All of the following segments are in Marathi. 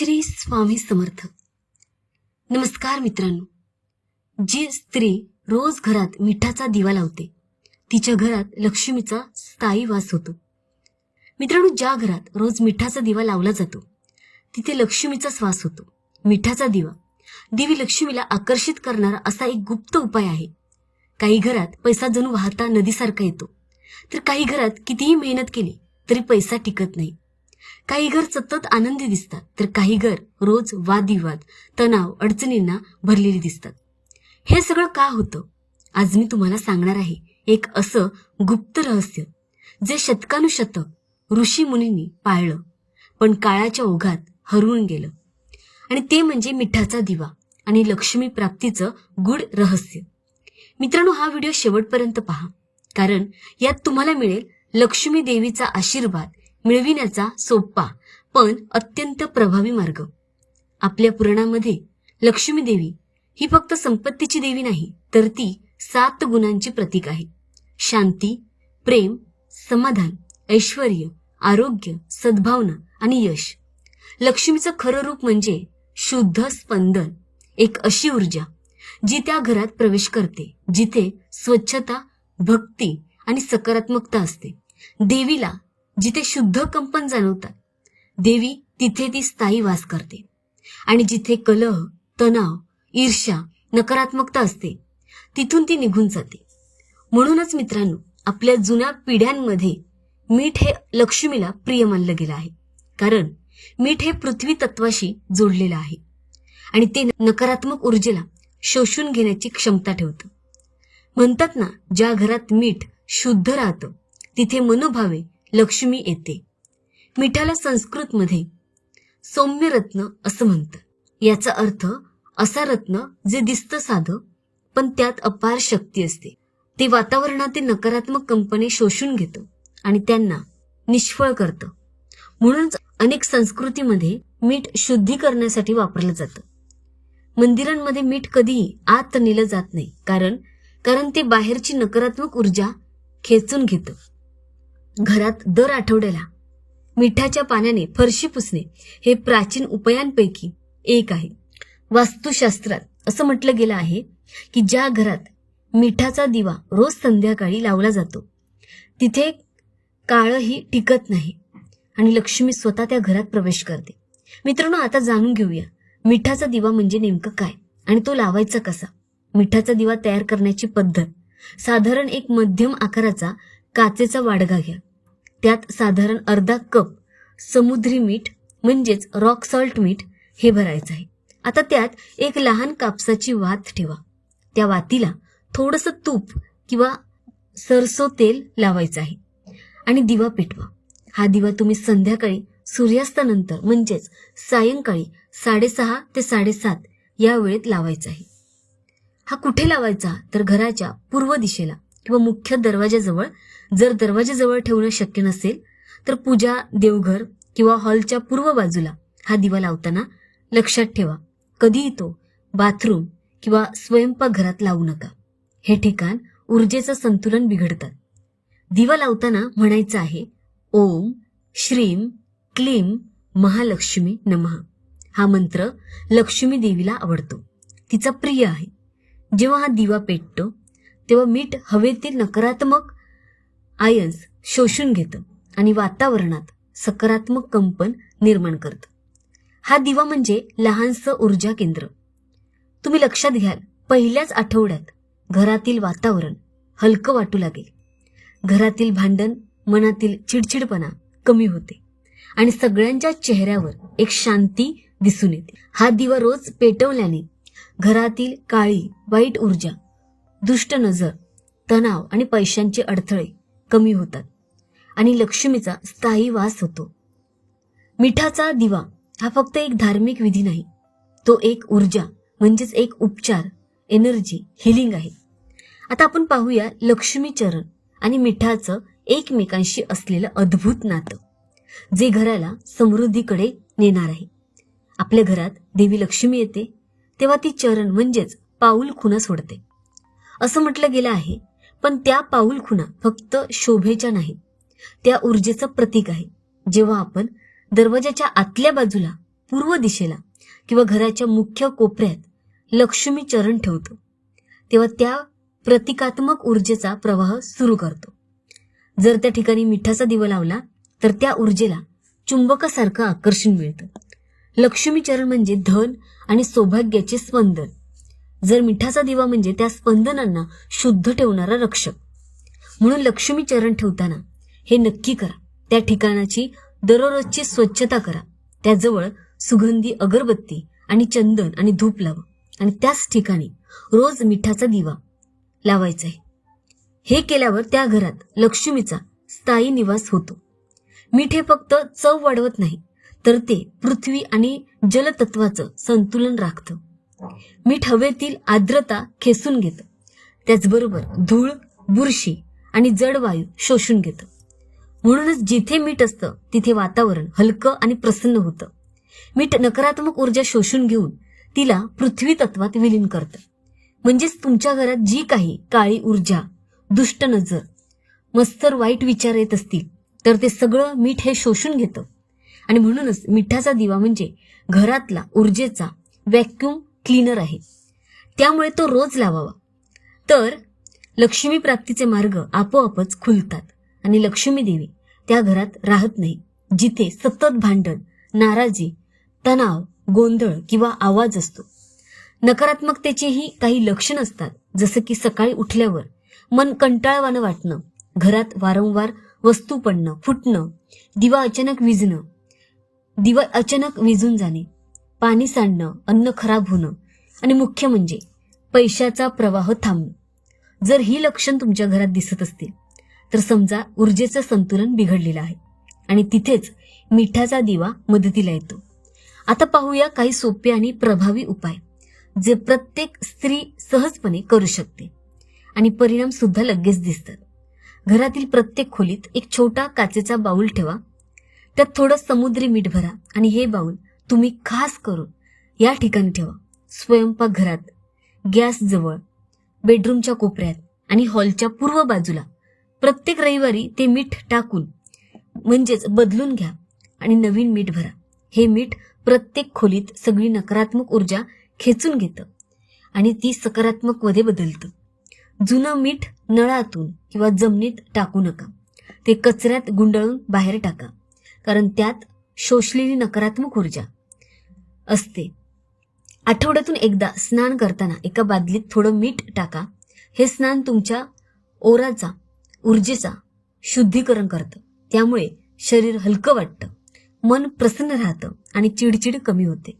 श्री स्वामी समर्थ. नमस्कार मित्रांनो. जी स्त्री रोज घरात मिठाचा दिवा लावते तिच्या घरात लक्ष्मीचा स्थायी वास होतो. मित्रांनो, ज्या घरात रोज मिठाचा दिवा लावला जातो तिथे लक्ष्मीचा श्वास होतो. मिठाचा दिवा देवी लक्ष्मीला आकर्षित करणारा असा एक गुप्त उपाय आहे. काही घरात पैसा जणू वाहता नदीसारखा येतो, तर काही घरात कितीही मेहनत केली तरी पैसा टिकत नाही. काही घर सतत आनंदी दिसतात, तर काही घर रोज वादविवाद, तणाव, अडचणींना भरलेली दिसतात. हे सगळं का होतं? आज मी तुम्हाला सांगणार आहे एक असं गुप्त रहस्य जे शतकानुशतक ऋषी मुनींनी पाळलं, पण काळाच्या ओघात हरवून गेलं. आणि ते म्हणजे मिठाचा दिवा आणि लक्ष्मी प्राप्तीचं गूढ रहस्य. मित्रांनो, हा व्हिडिओ शेवटपर्यंत पहा, कारण यात तुम्हाला मिळेल लक्ष्मी देवीचा आशीर्वाद मिळविण्याचा सोपा पण अत्यंत प्रभावी मार्ग. आपल्या पुराणामध्ये लक्ष्मी देवी ही फक्त संपत्तीची देवी नाही, तर ती 7 गुणांची प्रतीक आहे. शांती, प्रेम, समाधान, ऐश्वर्य, आरोग्य, सद्भावना आणि यश. लक्ष्मीचं खरं रूप म्हणजे शुद्ध स्पंदन, एक अशी ऊर्जा जी त्या घरात प्रवेश करते जिथे स्वच्छता, भक्ती आणि सकारात्मकता असते. देवीला जिथे शुद्ध कंपन जाणवतात, देवी तिथे ती स्थायी वास करते. आणि जिथे कलह, तणाव, ईर्ष्या, नकारात्मकता असते तिथून ती निघून जाते. म्हणूनच मित्रांनो, आपल्या जुन्या पिढ्यांमध्ये मीठ हे लक्ष्मीला प्रिय मानलं गेलं आहे, कारण मीठ हे पृथ्वी तत्वाशी जोडलेलं आहे आणि ते नकारात्मक ऊर्जेला शोषून घेण्याची क्षमता ठेवतं. म्हणतात ना, ज्या घरात मीठ शुद्ध राहतं तिथे मनोभावे लक्ष्मी येते. मिठाला संस्कृतमध्ये सौम्य रत्न असं म्हणतात. याचा अर्थ असा रत्न जे दिसतं साधं, पण त्यात अपार शक्ती असते. ते वातावरणातील नकारात्मक कंपने शोषून घेतं आणि त्यांना निष्फळ करतं. म्हणूनच अनेक संस्कृतीमध्ये मीठ शुद्धीकरणासाठी वापरलं जातं. मंदिरांमध्ये मीठ कधीही आत नेलं जात नाही, कारण ते बाहेरची नकारात्मक ऊर्जा खेचून घेतं. घरात दर आठवड्याला मिठाच्या पाण्याने फरशी पुसणे हे प्राचीन उपायांपैकी एक आहे. वास्तुशास्त्रात असं म्हटलं गेलं आहे की ज्या घरात मिठाचा दिवा रोज संध्याकाळी लावला जातो तिथे काळही टिकत नाही आणि लक्ष्मी स्वतः त्या घरात प्रवेश करते. मित्रांनो, आता जाणून घेऊया मिठाचा दिवा म्हणजे नेमकं काय आणि तो लावायचा कसा. मिठाचा दिवा तयार करण्याची पद्धत: साधारण एक मध्यम आकाराचा काचेचा वाडगा घ्या. त्यात साधारण अर्धा कप समुद्री मीठ म्हणजेच रॉक सॉल्ट मीठ हे भरायचं आहे. आता त्यात एक लहान कापसाची वात ठेवा. त्या वातीला थोडंसं तूप किंवा सरसो तेल लावायचं आहे आणि दिवा पेटवा. हा दिवा तुम्ही संध्याकाळी सूर्यास्तानंतर म्हणजेच सायंकाळी 6:30 ते 7:30 या वेळेत लावायचा आहे. हा कुठे लावायचा? तर घराच्या पूर्व दिशेला किंवा मुख्य दरवाजाजवळ. जर दरवाजाजवळ ठेवणं शक्य नसेल तर पूजा, देवघर किंवा हॉलच्या पूर्व बाजूला हा दिवा लावताना लक्षात ठेवा, कधीही तो बाथरूम किंवा स्वयंपाकघरात लावू नका. हे ठिकाण ऊर्जेचं संतुलन बिघडतात. दिवा लावताना म्हणायचं आहे, ओम श्रीम क्लीम महालक्ष्मी नमः. हा मंत्र लक्ष्मी देवीला आवडतो, तिचा प्रिय आहे. जेव्हा हा दिवा पेटतो तेव्हा मीठ हवेतील नकारात्मक आयन्स शोषून घेतं आणि वातावरणात सकारात्मक कंपन निर्माण करतं. हा दिवा म्हणजे लहानसं ऊर्जा केंद्र. तुम्ही लक्षात घ्याल, पहिल्याच आठवड्यात घरातील वातावरण हलकं वाटू लागेल. घरातील भांडण, मनातील चिडचिडपणा कमी होते आणि सगळ्यांच्या चेहऱ्यावर एक शांती दिसून येते. हा दिवा रोज पेटवल्याने घरातील काळी वाईट ऊर्जा, दुष्ट नजर, तणाव आणि पैशांचे अडथळे कमी होतात आणि लक्ष्मीचा स्थायी वास होतो. मिठाचा दिवा हा फक्त एक धार्मिक विधी नाही, तो एक ऊर्जा म्हणजेच एक उपचार, एनर्जी, हिलिंग आहे. आता आपण पाहूया लक्ष्मी चरण आणि मिठाचं एकमेकांशी असलेलं अद्भुत नातं, जे घराला समृद्धीकडे नेणार आहे. आपल्या घरात देवी लक्ष्मी येते तेव्हा ती चरण म्हणजेच पाऊल खुणा सोडते असं म्हटलं गेलं आहे. पण त्या पाऊल खुणा फक्त शोभेच्या नाही, त्या ऊर्जेचं प्रतीक आहे. जेव्हा आपण दरवाजाच्या आतल्या बाजूला पूर्व दिशेला किंवा घराच्या मुख्य कोपऱ्यात लक्ष्मी चरण ठेवतो तेव्हा त्या प्रतिकात्मक ऊर्जेचा प्रवाह सुरू करतो. जर त्या ठिकाणी मिठाचा दिवा लावला तर त्या ऊर्जेला चुंबकासारखं आकर्षण मिळतं. लक्ष्मी चरण म्हणजे धन आणि सौभाग्याचे स्पंदन. जर मिठाचा दिवा म्हणजे त्या स्पंदनांना शुद्ध ठेवणारा रक्षक. म्हणून लक्ष्मी चरण ठेवताना हे नक्की करा, त्या ठिकाणाची दररोजची स्वच्छता करा, त्याजवळ सुगंधी अगरबत्ती आणि चंदन आणि धूप लावा आणि त्याच ठिकाणी रोज मिठाचा दिवा लावायचा आहे. हे केल्यावर त्या घरात लक्ष्मीचा स्थायी निवास होतो. मीठ हे फक्त चव वाढवत नाही तर ते पृथ्वी आणि जलतत्वाचं संतुलन राखतं. मीठ हवेतील आर्द्रता खेचून घेतं, त्याचबरोबर धूळ, बुरशी आणि जड वायू शोषून घेतं. म्हणूनच जिथे मीठ असतं तिथे वातावरण हलकं आणि प्रसन्न होतं. मीठ नकारात्मक ऊर्जा शोषून घेऊन तिला पृथ्वी तत्वात विलीन करतं. म्हणजेच तुमच्या घरात जी काही काळी ऊर्जा, दुष्ट नजर, मत्सर, वाईट विचार येत असतील तर ते सगळं मीठ हे शोषून घेतं. आणि म्हणूनच मिठाचा दिवा म्हणजे घरातला ऊर्जेचा व्हॅक्यूम क्लीनर आहे. त्यामुळे तो रोज लावावा. तर लक्ष्मी प्राप्तीचे मार्ग आपोआपच खुलतात आणि लक्ष्मी देवी त्या घरात राहत नाही जिथे सतत भांडण, नाराजी, तणाव, गोंधळ किंवा आवाज असतो. नकारात्मकतेचेही काही लक्षण असतात, जसं की सकाळी उठल्यावर मन कंटाळवाणं वाटणं, घरात वारंवार वस्तू पडणं, फुटणं, दिवा अचानक विझून जाणे, पाणी सांडणं, अन्न खराब होणं आणि मुख्य म्हणजे पैशाचा प्रवाह थांबणं. जर ही लक्षण तुमच्या घरात दिसत असतील तर समजा ऊर्जेचं संतुलन बिघडलेलं आहे आणि तिथेच मिठाचा दिवा मदतीला येतो. आता पाहूया काही सोपे आणि प्रभावी उपाय जे प्रत्येक स्त्री सहजपणे करू शकते आणि परिणाम सुद्धा लगेच दिसतात. घरातील प्रत्येक खोलीत एक छोटा काचेचा बाऊल ठेवा. त्यात थोडं समुद्री मीठ भरा आणि हे बाऊल तुम्ही खास करून या ठिकाणी ठेवा. स्वयंपाकघरात, गॅस जवळ, बेडरूमच्या कोपऱ्यात आणि हॉलच्या पूर्व बाजूला. प्रत्येक रविवारी ते मीठ टाकून म्हणजेच बदलून घ्या आणि नवीन मीठ भरा. हे मीठ प्रत्येक खोलीत सगळी नकारात्मक ऊर्जा खेचून घेतं आणि ती सकारात्मक मध्ये बदलतं. जुनं मीठ नळातून किंवा जमिनीत टाकू नका. ते कचऱ्यात गुंडाळून बाहेर टाका, कारण त्यात शोषलेली नकारात्मक ऊर्जा असते. आठवड्यातून एकदा स्नान करताना एका बादलीत थोडं मीठ टाका. हे स्नान तुमच्या ओराचा, ऊर्जेचा शुद्धीकरण करतं. त्यामुळे शरीर हलकं वाटतं, मन प्रसन्न राहतं आणि चिडचिड कमी होते.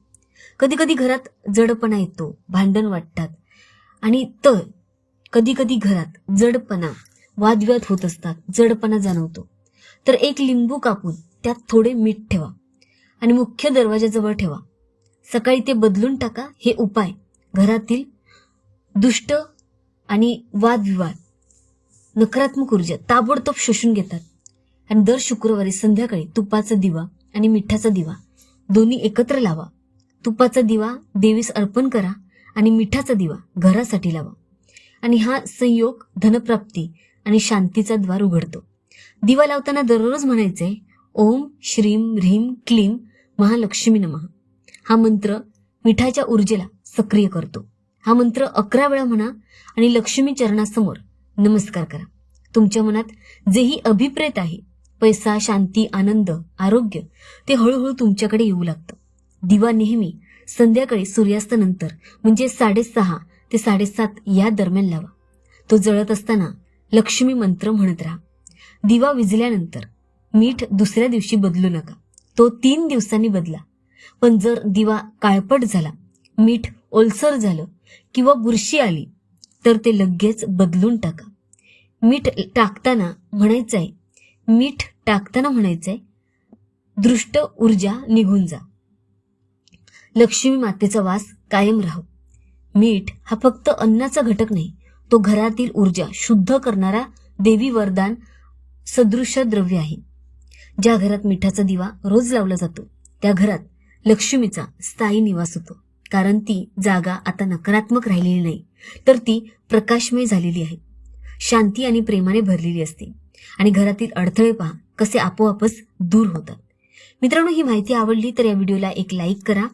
कधी कधी घरात जडपणा येतो, भांडण वाटतात आणि तर कधी कधी घरात जडपणा, वादविवाद होत असतात, जडपणा जाणवतो. तर एक लिंबू कापून त्यात थोडे मीठ ठेवा आणि मुख्य दरवाजाजवळ ठेवा. सकाळी ते बदलून टाका. हे उपाय घरातील दुष्ट आणि वादविवाद, नकारात्मक ऊर्जा ताबडतोब शोषून घेतात. आणि दर शुक्रवारी संध्याकाळी तुपाचा दिवा आणि मिठाचा दिवा दोन्ही एकत्र लावा. तुपाचा दिवा देवीस अर्पण करा आणि मिठाचा दिवा घरासाठी लावा आणि हा संयोग धनप्राप्ती आणि शांतीचा द्वार उघडतो. दिवा लावताना दररोज म्हणायचंय, ओम श्रीम ह्रीम क्लीम महालक्ष्मी नमः. हा मंत्र मिठाच्या ऊर्जेला सक्रिय करतो. हा मंत्र 11 वेळा म्हणा आणि लक्ष्मी चरणासमोर नमस्कार करा. तुमच्या मनात जेही अभिप्रेत आहे, पैसा, शांती, आनंद, आरोग्य, ते हळूहळू तुमच्याकडे येऊ लागतं. दिवा नेहमी संध्याकाळी सूर्यास्तानंतर म्हणजे 6:30 ते 7:30 या दरम्यान लावा. तो जळत असताना लक्ष्मी मंत्र म्हणत राहा. दिवा विझल्यानंतर मीठ दुसऱ्या दिवशी बदलू नका. तो 3 दिवसांनी बदला. पण जर दिवा काळपट झाला, मीठ ओलसर झालं किंवा बुरशी आली तर ते लगेच बदलून टाका. मीठ टाकताना म्हणायचंय दृष्ट ऊर्जा निघून जा, लक्ष्मी मातेचा वास कायम राहो. मीठ हा फक्त अन्नाचा घटक नाही, तो घरातील ऊर्जा शुद्ध करणारा देवी वरदान सदृश द्रव्य आहे. ज्या घरात मिठाचा दिवा रोज लावला जातो त्या घरात लक्ष्मीचा स्थायी निवास होतो. कारण ती जागा आता नकारात्मक राहिलेली नाही, तर ती प्रकाशमय झालेली आहे, शांती आणि प्रेमाने भरलेली असते आणि घरातील अडथळे पहा कसे आपोआपच दूर होतात. मित्रांनो, ही माहिती आवडली तर या व्हिडिओला एक लाईक करा.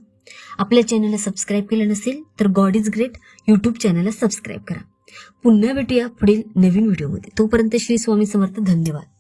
आपल्या चॅनलला सबस्क्राईब केलं नसेल तर गॉड इज ग्रेट युट्यूब चॅनलला सबस्क्राईब करा. पुन्हा भेटूया पुढील नवीन व्हिडिओमध्ये. तोपर्यंत श्री स्वामी समर्थ. धन्यवाद.